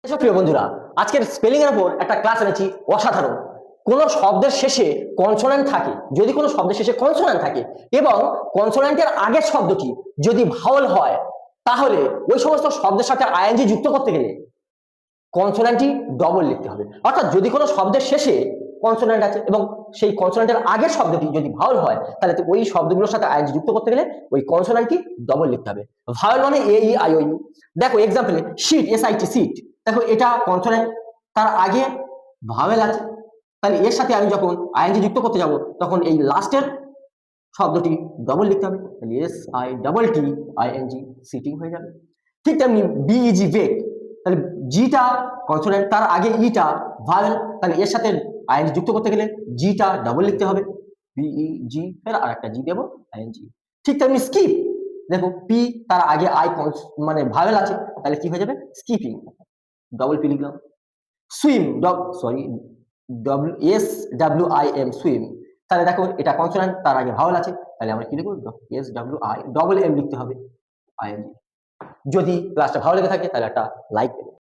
এসব প্রিয় বন্ধুরা, আজকের স্পেলিং এর উপর একটা ক্লাস এনেছি অসাধারণ। কোন শব্দের শেষে কনসোনেন্ট থাকে, যদি কোনো শব্দের শেষে কনসোনেন্ট থাকে এবং কনসোনেন্টের আগের শব্দটি যদি ভাওয়েল হয়, তাহলে ওই সমস্ত শব্দের সাথে আইএনজি যুক্ত করতে গেলে কনসোনেন্টটি ডবল লিখতে হবে। অর্থাৎ যদি কোনো শব্দের শেষে কনসোনেন্ট আছে এবং সেই কনসোনেন্টের আগের শব্দটি যদি ভাওয়েল হয়, তাহলে তো ওই শব্দগুলোর সাথে আইএনজি যুক্ত করতে গেলে ওই কনসোনেন্টটি ডবল লিখতে হবে। ভাওয়েল মানে এ ই আই ও ইউ। দেখো এক্সাম্পলে sheet, S I T, sit. দেখো এটা কনসোনেন্ট, তার আগে ভাওয়েল আছে, তাহলে এর সাথে আমি যখন আইএনজি যুক্ত করতে যাব তখন এই লাস্টের শব্দটি ডবল লিখতে হবে, তাহলে S I double T I N G, sitting হয়ে যাবে। ঠিক তেমনি বিইজি, ভেক। তাহলে জিটা কনসোনেন্ট, তার আগে ইটা ভাওয়েল, তাহলে এর সাথে আইএনজি যুক্ত করতে গেলে জিটা ডবল লিখতে হবে, বিইজি, এর আর একটা জি দেবো, আইএনজি। ঠিক তেমনি স্কিপ, দেখো পি, তার আগে আই মানে ভাওয়েল আছে, তাহলে কি হয়ে যাবে, স্কিপিং, ডবল পি লিখলাম। Swim, sorry, W S W I am, swim. তাহলে দেখো এটা কনসোনেন্ট, তার আগে ভাওয়েল আছে, তাহলে আমরা কি লিখবো, S W I double M লিখতে হবে, আইএনজি। যদি ক্লাসটা ভালো লেগে থাকে তাহলে একটা লাইক দেবে।